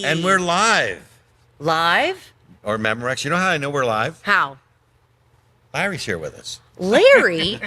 And we're live. Live? Or Memorex. You know how I know we're live? How? Larry's here with us. Larry?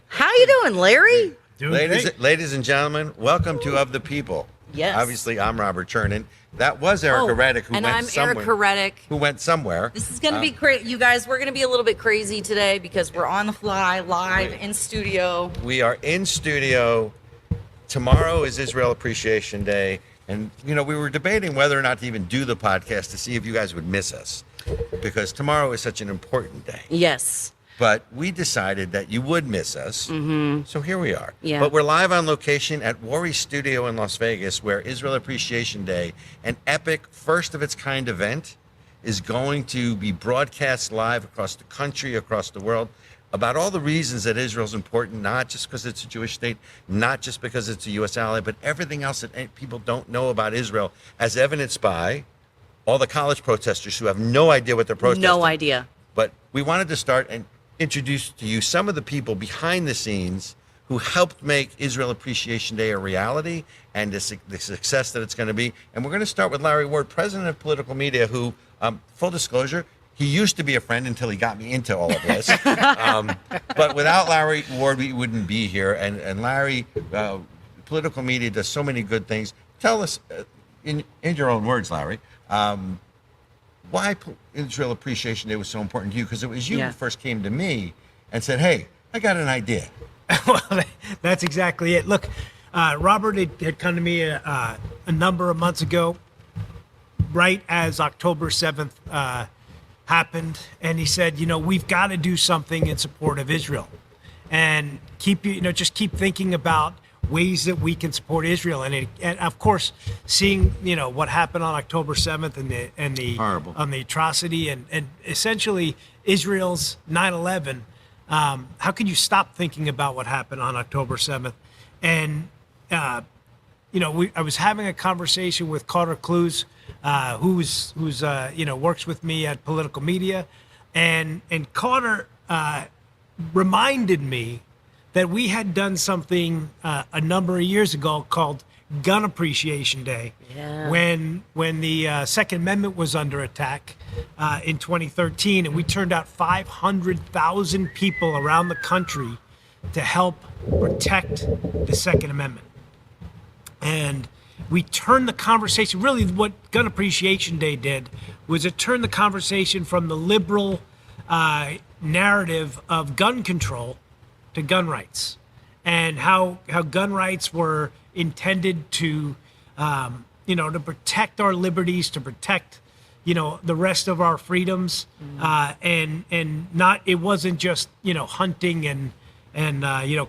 How you doing, Larry? Doing great. Ladies and gentlemen, welcome to Of the People. Yes. Obviously, I'm Robert Chernin. That was Ericka Redic, who and went I'm somewhere. Ericka Redic. Who went somewhere. This is going to be crazy. You guys, we're going to be a little bit crazy today because we're on the fly, live, in studio. We are in studio. Tomorrow is Israel Appreciation Day. And, you know, we were debating whether or not to even do the podcast to see if you guys would miss us. Because tomorrow is such an important day. Yes. But we decided that you would miss us. Mm-hmm. So here we are. Yeah. But we're live on location at Worry Studio in Las Vegas, where Israel Appreciation Day, an epic, first of its kind event, is going to be broadcast live across the country, across the world, about all the reasons that Israel's important, not just because it's a Jewish state, not just because it's a U.S. ally, but everything else that people don't know about Israel, as evidenced by all the college protesters who have no idea what they're protesting. No idea. But we wanted to start and introduce to you some of the people behind the scenes who helped make Israel Appreciation Day a reality and the success that it's going to be. And we're going to start with Larry Ward, president of Political Media, who, full disclosure, he used to be a friend until he got me into all of this. But without Larry Ward, we wouldn't be here. And Larry, Political Media does so many good things. Tell us, in your own words, Larry, why Israel Appreciation Day was so important to you? Because it was you who first came to me and said, hey, I got an idea. Well, that's exactly it. Look, Robert had come to me a number of months ago, right as October 7th happened. And he said, you know, we've got to do something in support of Israel. And just keep thinking about ways that we can support Israel, and of course, seeing what happened on October 7th and the horrible on the atrocity and essentially Israel's 9/11. How could you stop thinking about what happened on October 7th? And I was having a conversation with Carter Clues, who's works with me at Political Media, and Carter reminded me that we had done something a number of years ago called Gun Appreciation Day, when the Second Amendment was under attack in 2013, and we turned out 500,000 people around the country to help protect the Second Amendment. And we turned the conversation, really what Gun Appreciation Day did was it turned the conversation from the liberal narrative of gun control to gun rights, and how gun rights were intended to to protect our liberties, to protect the rest of our freedoms, and not, it wasn't just hunting and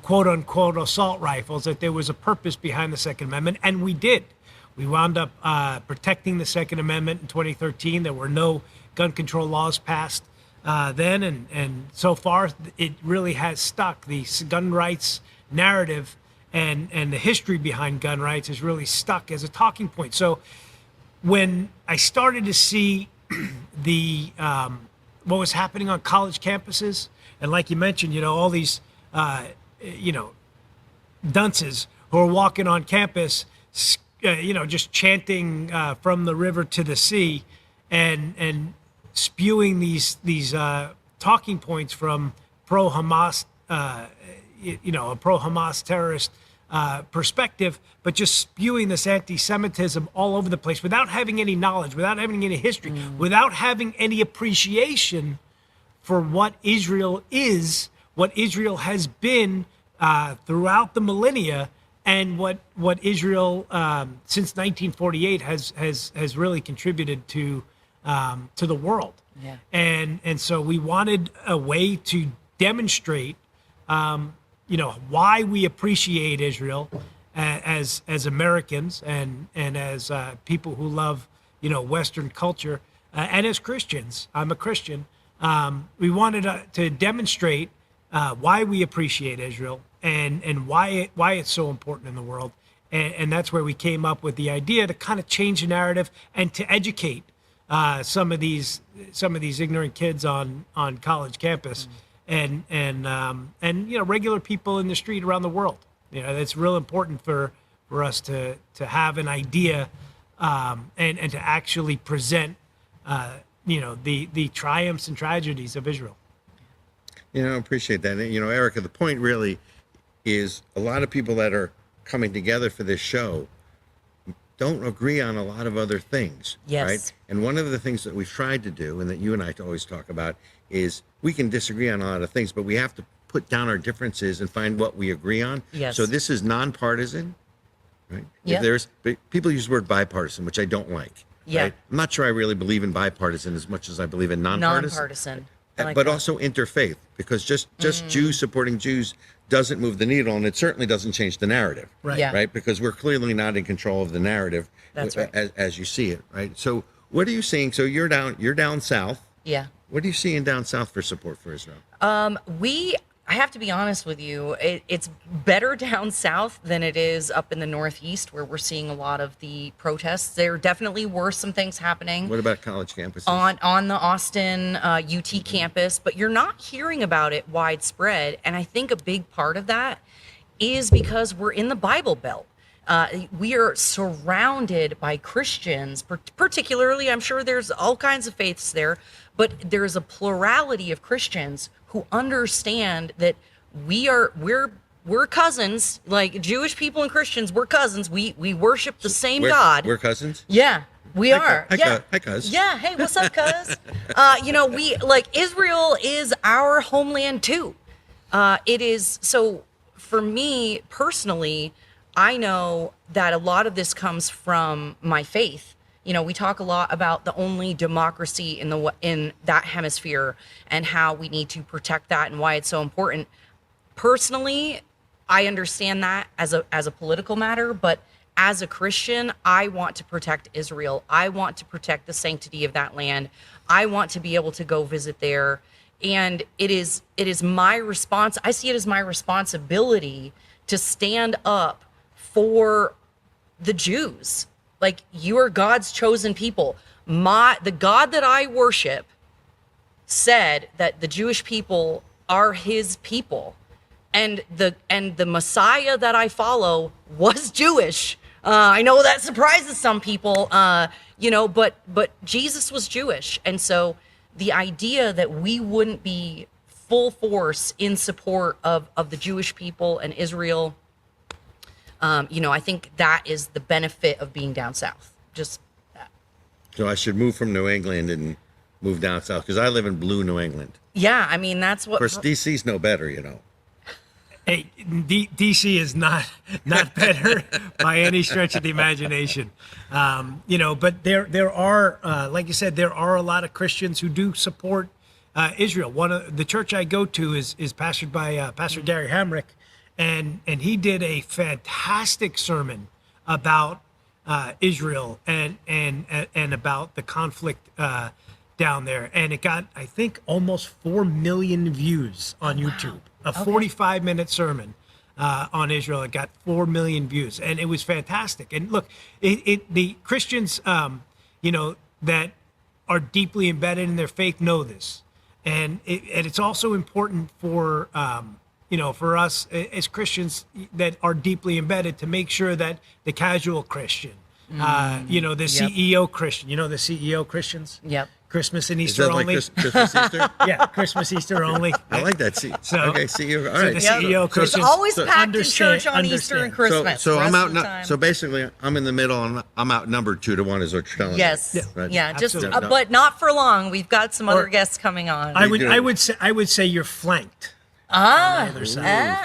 quote unquote assault rifles, that there was a purpose behind the Second Amendment. And we wound up protecting the Second Amendment in 2013. There were no gun control laws passed then, and so far it really has stuck. The gun rights narrative and the history behind gun rights is really stuck as a talking point. So when I started to see the what was happening on college campuses, and like you mentioned, all these dunces who are walking on campus, just chanting from the river to the sea, and spewing these talking points from pro-Hamas, a pro-Hamas terrorist perspective, but just spewing this anti-Semitism all over the place without having any knowledge, without having any history, without having any appreciation for what Israel is, what Israel has been throughout the millennia, and what Israel since 1948 has really contributed to the world. Yeah. And so we wanted a way to demonstrate, why we appreciate Israel as Americans and as people who love, Western culture, and as Christians. I'm a Christian. We wanted to demonstrate why we appreciate Israel and why it's so important in the world. And that's where we came up with the idea to kind of change the narrative and to educate some of these ignorant kids on college campus, and regular people in the street around the world. It's real important for us to have an idea and to actually present, the triumphs and tragedies of Israel. I appreciate that. And, Ericka, the point really is a lot of people that are coming together for this show don't agree on a lot of other things. Yes. Right? And one of the things that we've tried to do, and that you and I always talk about, is we can disagree on a lot of things, but we have to put down our differences and find what we agree on. Yes. So this is nonpartisan, right? Yep. People use the word bipartisan, which I don't like. Yeah. Right? I'm not sure I really believe in bipartisan as much as I believe in nonpartisan. Nonpartisan. I like But that. also interfaith, because just Jews supporting Jews doesn't move the needle, and it certainly doesn't change the narrative. Right. Yeah. Right? Because we're clearly not in control of the narrative. That's right. As you see it, right? So what are you seeing? So you're down south. Yeah. What are you seeing down south for support for Israel? I have to be honest with you, it's better down south than it is up in the Northeast, where we're seeing a lot of the protests. There definitely were some things happening What about college campuses? on the Austin UT campus, but you're not hearing about it widespread. And I think a big part of that is because we're in the Bible Belt. We are surrounded by Christians, particularly, I'm sure there's all kinds of faiths there, but there's a plurality of Christians who understand that we're cousins, like Jewish people and Christians, we're cousins. We worship the same God. We're cousins. Yeah, we are. Yeah. Hi, cuz. Yeah. Hey, what's up, cuz? We Israel is our homeland too. It is. So for me personally, I know that a lot of this comes from my faith. We talk a lot about the only democracy in that hemisphere and how we need to protect that and why it's so important. Personally, I understand that as a political matter, but as a Christian, I want to protect Israel. I want to protect the sanctity of that land. I want to be able to go visit there. And it is my response. I see it as my responsibility to stand up for the Jews. Like, you are God's chosen people. The God that I worship said that the Jewish people are his people. And the Messiah that I follow was Jewish. I know that surprises some people, but Jesus was Jewish. And so the idea that we wouldn't be full force in support of the Jewish people and Israel, I think that is the benefit of being down south. Just that. So I should move from New England and move down south, because I live in blue New England. Yeah, I mean, that's what. Of course, DC's no better, Hey, DC is not better by any stretch of the imagination, But there are, like you said, there are a lot of Christians who do support Israel. One of the church I go to is pastored by Pastor Gary Hamrick, and he did a fantastic sermon about Israel and about the conflict down there, and it got, I think, almost 4 million views on YouTube. A 45-minute sermon on Israel. It got 4 million views, and it was fantastic. And look, the Christians, that are deeply embedded in their faith know this, and it's also important for for us as Christians that are deeply embedded to make sure that the casual Christian, the CEO Christian, the CEO Christians. Yep. Christmas and Is Easter that like only. Christmas, Easter? Yeah, Christmas, Easter only. I like that. Okay, CEO. All So right. the CEO It's Christians always packed in understand- church on Easter and understand. Christmas. So The I'm rest of the out. time. So basically, I'm in the middle, and I'm outnumbered 2-1, is what you're telling me. Yes. Right? Yeah. Just, Absolutely. but not for long. We've got some other Or- guests coming on. I would, do. I would say you're flanked. Ooh, I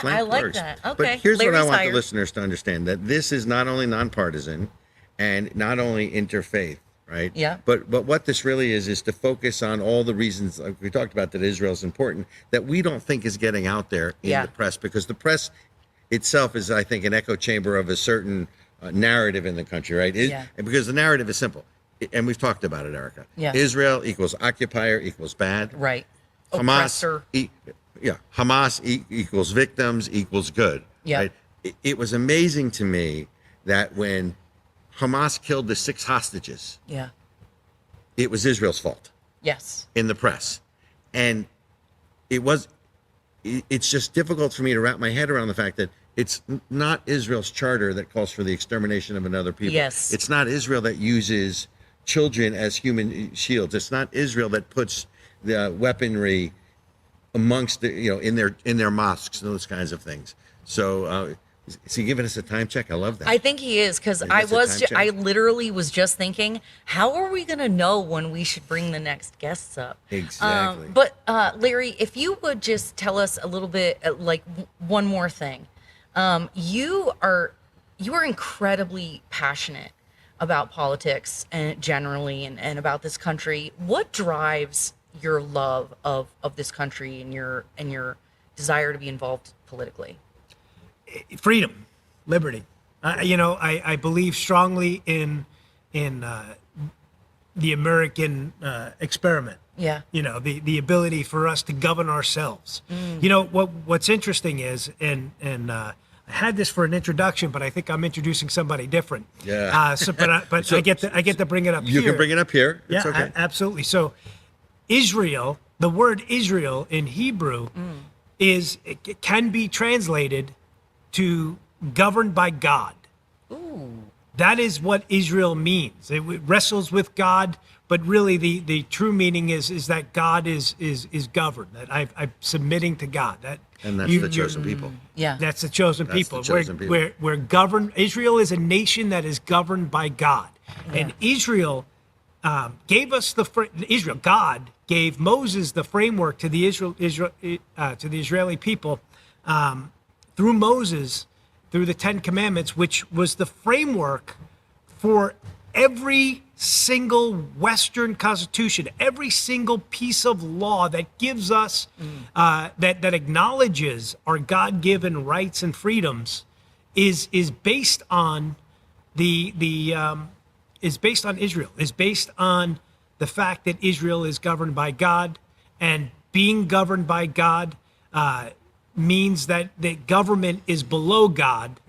flank like works. that. Okay. But here's what I Larry's want hired. the listeners to understand: that this is not only nonpartisan and not only interfaith, right? Yeah. But what this really is to focus on all the reasons, like we talked about, that Israel is important, that we don't think is getting out there in Yeah. the press, because the press itself is, I think, an echo chamber of a certain narrative in the country, right? Yeah. Because the narrative is simple, and we've talked about it, Ericka. Yeah. Israel equals occupier equals bad. Right. Hamas, Oppressor. Hamas equals victims equals good. Yeah. Right? It was amazing to me that when Hamas killed the 6 hostages, Yeah. it was Israel's fault Yes. in the press. And it's just difficult for me to wrap my head around the fact that It's not Israel's charter that calls for the extermination of another people. Yes. It's not Israel that uses children as human shields. It's not Israel that puts the weaponry amongst the, in their mosques and those kinds of things. So is he giving us a time check? I love that. I think he is, because I literally was just thinking, how are we going to know when we should bring the next guests up? Exactly. But Larry, if you would just tell us a little bit, one more thing. You are incredibly passionate about politics and generally and about this country. What drives your love of this country and your desire to be involved politically? Freedom, liberty. I believe strongly in the American experiment. Yeah. The ability for us to govern ourselves. What's interesting is, and I had this for an introduction, but I think I'm introducing somebody different. Yeah. But I get to bring it up here. You can bring it up here. It's Yeah, okay. Absolutely. So Israel, the word Israel in Hebrew it can be translated to governed by God. Ooh. That is what Israel means. It wrestles with God, but really the true meaning is that God is governed. That I'm submitting to God. And that's the chosen people. Yeah. That's the chosen That's people. the chosen people. We're governed. Israel is a nation that is governed by God, and Israel gave us God gave Moses the framework to the Israeli people through Moses, through the Ten Commandments, which was the framework for every single Western constitution, every single piece of law that gives us, that acknowledges our God-given rights and freedoms, is based on is based on Israel. Is based on the fact that Israel is governed by God, and being governed by God means that the government is below God,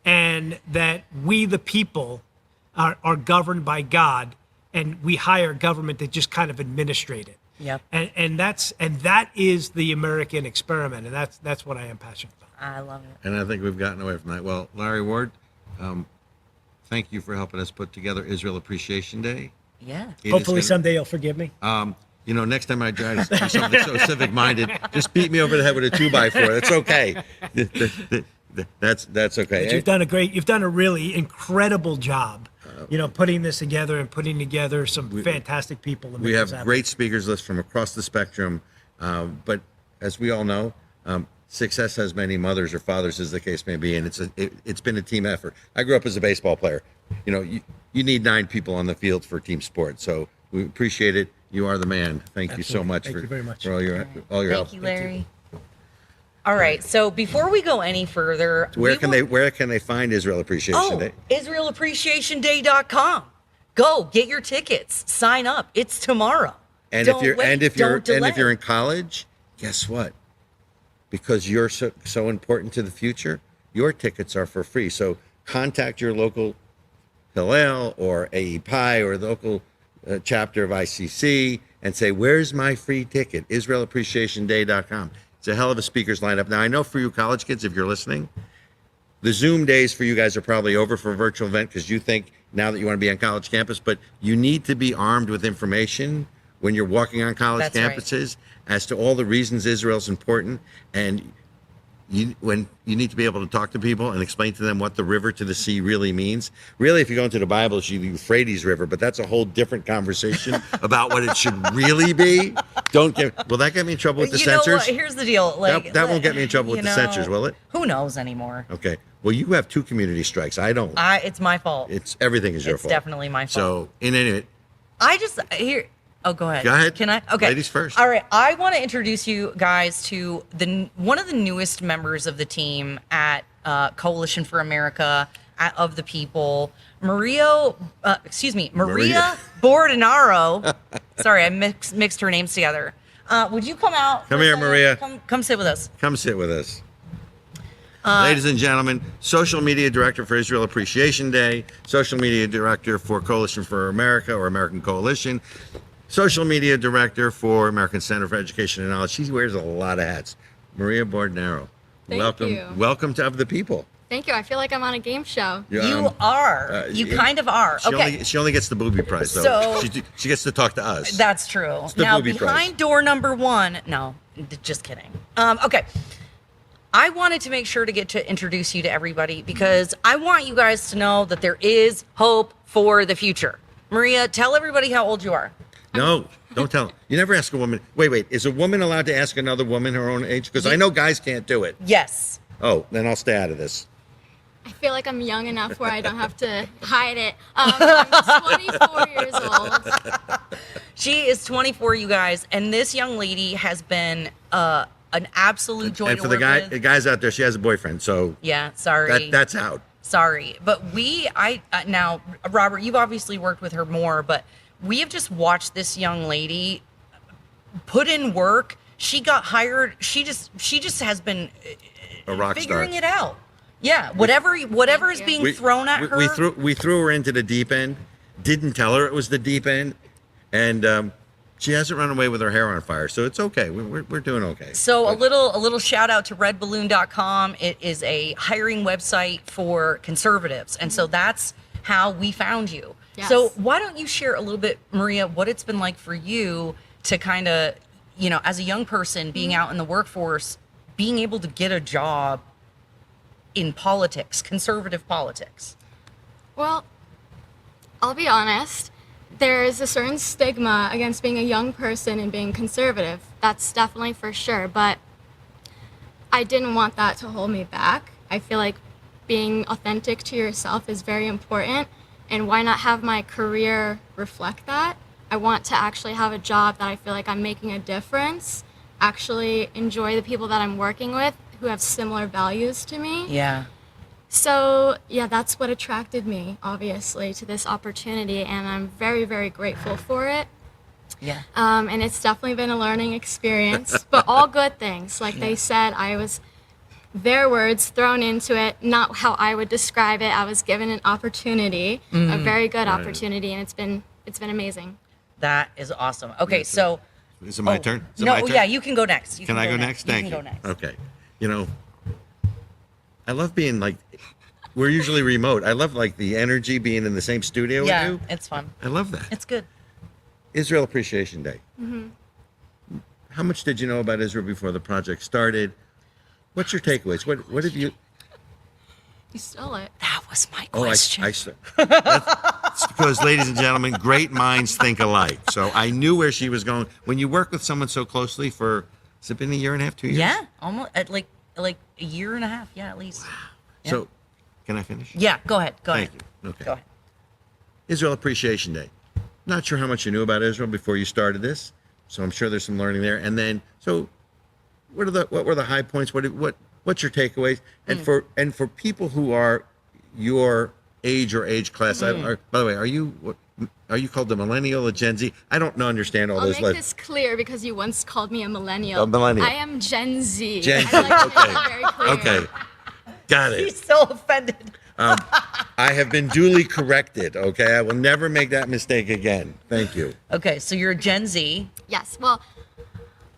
and that we, the people, are governed by God, and we hire government to just kind of administrate it. Yep. And that is the American experiment, and that's what I am passionate about. I love it. And I think we've gotten away from that. Well, Larry Ward, thank you for helping us put together Israel Appreciation Day. Yeah. Hopefully someday you'll forgive me. Next time I try to do something so civic-minded, just beat me over the head with a 2x4. That's okay. That's okay. But you've done a really incredible job, putting this together and putting together some fantastic people. We have great speakers list from across the spectrum, but as we all know, success has many mothers or fathers, as the case may be, and it's been a team effort. I grew up as a baseball player. You need 9 people on the field for team sport, so we appreciate it. You are the man. Thank you so much Thank you very much. for all your help. Thank you, Larry. All right. So before we go any further, Where can they find Israel Appreciation Day? IsraelAppreciationDay.com. Go get your tickets. Sign up. It's tomorrow. And Don't if you're delay. in college, guess what? Because you're so important to the future, your tickets are for free. So contact your local Hillel or AEPI or local chapter of ICC and say, where's my free ticket? IsraelAppreciationDay.com. It's a hell of a speakers lineup. Now, I know for you college kids, if you're listening, the Zoom days for you guys are probably over for a virtual event because you think now that you want to be on college campus, but you need to be armed with information when you're walking on college campuses as to all the reasons Israel's important. And you need to be able to talk to people and explain to them what the river to the sea really means. Really, if you go into the Bible, it's the Euphrates River, but that's a whole different conversation about what it should really be. Will that get me in trouble with the censors? Know what? Here's the deal. That won't get me in trouble with the censors, will it? Who knows anymore? Okay. Well, you have 2 community strikes. I don't. It's my fault. Everything is your fault. It's definitely my fault. So, in any event. Oh, go ahead. Go ahead. Can I? Okay. Ladies first. All right. I want to introduce you guys to one of the newest members of the team at Coalition for America of the People, Maria Bordonaro. Sorry, I mixed her names together. Would you come out? Come here, Maria. Come sit with us. Come sit with us. Ladies and gentlemen, social media director for Israel Appreciation Day, social media director for Coalition for America or American Coalition, social media director for American Center for Education and Knowledge. She wears a lot of hats. Maria Bordonaro, Thank you. Welcome to Of the People. Thank you. I feel like I'm on a game show. You are. You kind of are. Okay. She only gets the booby prize, though. So- She gets to talk to us. That's true. the Now, booby behind prize. door number 1, no, just kidding. Okay. I wanted to make sure to get to introduce you to everybody because I want you guys to know that there is hope for the future. Maria, tell everybody how old you are. No, don't tell. You never ask a woman. Wait. Is a woman allowed to ask another woman her own age? Because I know guys can't do it. Yes. Oh, then I'll stay out of this. I feel like I'm young enough where I don't have to hide it. I'm 24 years old. She is 24, you guys, and this young lady has been an absolute joy And to for work the with. guys out there, she has a boyfriend, so Yeah, sorry. that's out. Sorry, but now, Robert, you've obviously worked with her more, but we have just watched this young lady put in work. She got hired. She just has been A rock figuring star. it out. Yeah, whatever is you. being thrown at her. We threw her into the deep end. Didn't tell her it was the deep end, and she hasn't run away with her hair on fire, so it's okay. We're doing okay. So a little shout out to redballoon.com. It is a hiring website for conservatives. And so that's how we found you. Yes. So why don't you share a little bit, Maria, what it's been like for you to kind of, as a young person being out in the workforce, being able to get a job in politics, conservative politics? Well, I'll be honest. There is a certain stigma against being a young person and being conservative. That's definitely for sure. But I didn't want that to hold me back. I feel like being authentic to yourself is very important. And why not have my career reflect that? I want to actually have a job that I feel like I'm making a difference, actually enjoy the people that I'm working with who have similar values to me. Yeah. So, yeah, that's what attracted me, obviously, to this opportunity, and I'm very, very grateful for it. Yeah. And it's definitely been a learning experience, but all good things. Like they said, I was, their words thrown into it, not how I would describe it. I was given an opportunity, a very good opportunity, and it's been amazing. That is awesome. Okay, so Is it my turn? Is it no, my turn? yeah, you can go next. You Can I go next? You Thank can you. go next. Okay. I love being we're usually remote. I love the energy being in the same studio Yeah, with you. it's fun. I love that. It's good. Israel Appreciation Day. How much did you know about Israel before the project started? What's your takeaways? What have you? You stole it. That was my Oh, question. it's because, ladies and gentlemen, great minds think alike. So I knew where she was going. When you work with someone so closely for, has it been a year and a half, 2 years? Yeah, almost at like a year and a half. Yeah, at least. So, can I finish? Yeah, go ahead. Go Thank ahead. you. Okay. Go ahead. Israel Appreciation Day. Not sure how much you knew about Israel before you started this, so I'm sure there's some learning there. And then, so what were the high points? What's your takeaways? And for people who are your age or age class, by the way, are you called the millennial or Gen Z? I don't understand all I'll those. make this clear because you once called me a millennial. A millennial. I am Gen Z. Gen Z, I'd like to okay. make that very clear. Okay, got it. He's so offended. I have been duly corrected. Okay, I will never make that mistake again. Thank you. Okay, so you're a Gen Z. Yes. Well,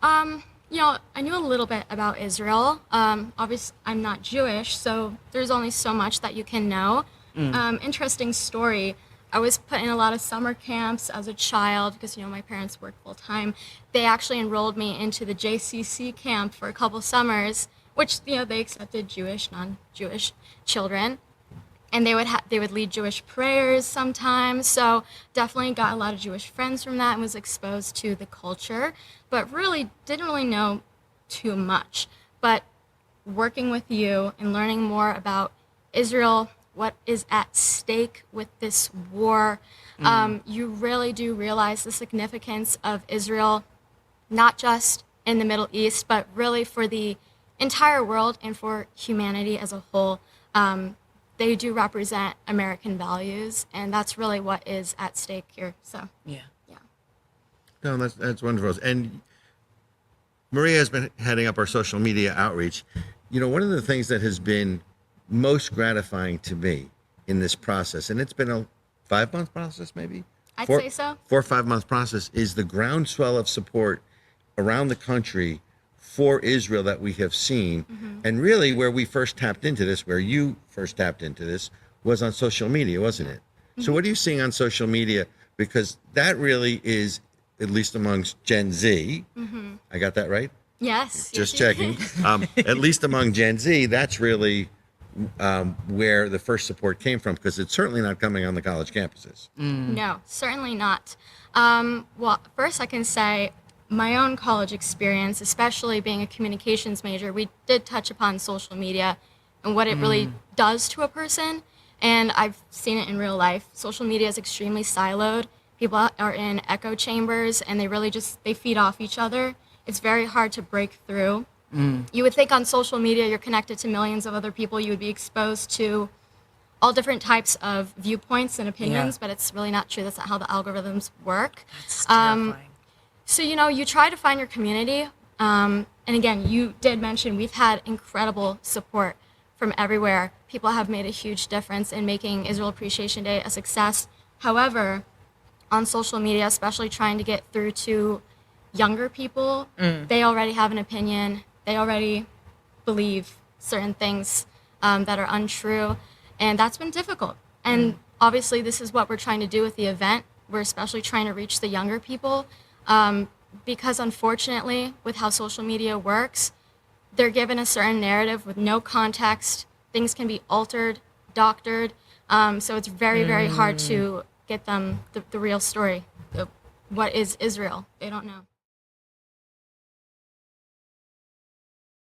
I knew a little bit about Israel. Obviously, I'm not Jewish, so there's only so much that you can know. Interesting story. I was put in a lot of summer camps as a child because, my parents work full time. They actually enrolled me into the JCC camp for a couple summers, which, they accepted Jewish, non-Jewish children. And they would lead Jewish prayers sometimes. So definitely got a lot of Jewish friends from that and was exposed to the culture, but really didn't really know too much. But working with you and learning more about Israel, what is at stake with this war, you really do realize the significance of Israel, not just in the Middle East, but really for the entire world and for humanity as a whole. They do represent American values, and that's really what is at stake here. So, Yeah. No, that's wonderful. And Maria has been heading up our social media outreach. One of the things that has been most gratifying to me in this process, and it's been a 5-month process, maybe? I'd say so. 4 or 5 month process, is the groundswell of support around the country for Israel that we have seen. And really where we first tapped into this, where you first tapped into this, was on social media, wasn't it? So what are you seeing on social media? Because that really is, at least amongst Gen Z, I got that right? Yes. Just yes, you checking. did. At least among Gen Z, that's really where the first support came from, because it's certainly not coming on the college campuses. No, certainly not. Well, first I can say my own college experience, especially being a communications major, we did touch upon social media and what it really does to a person. And I've seen it in real life. Social media is extremely siloed. People are in echo chambers and they really they feed off each other. It's very hard to break through. You would think on social media you're connected to millions of other people. You would be exposed to all different types of viewpoints and opinions, but it's really not true. That's not how the algorithms work. It's terrifying. So, you try to find your community. And again, you did mention we've had incredible support from everywhere. People have made a huge difference in making Israel Appreciation Day a success. However, on social media, especially trying to get through to younger people, they already have an opinion. They already believe certain things that are untrue. And that's been difficult. And obviously, this is what we're trying to do with the event. We're especially trying to reach the younger people because unfortunately, with how social media works, they're given a certain narrative with no context. Things can be altered, doctored. So it's very, very hard to get them the real story. What is Israel? They don't know.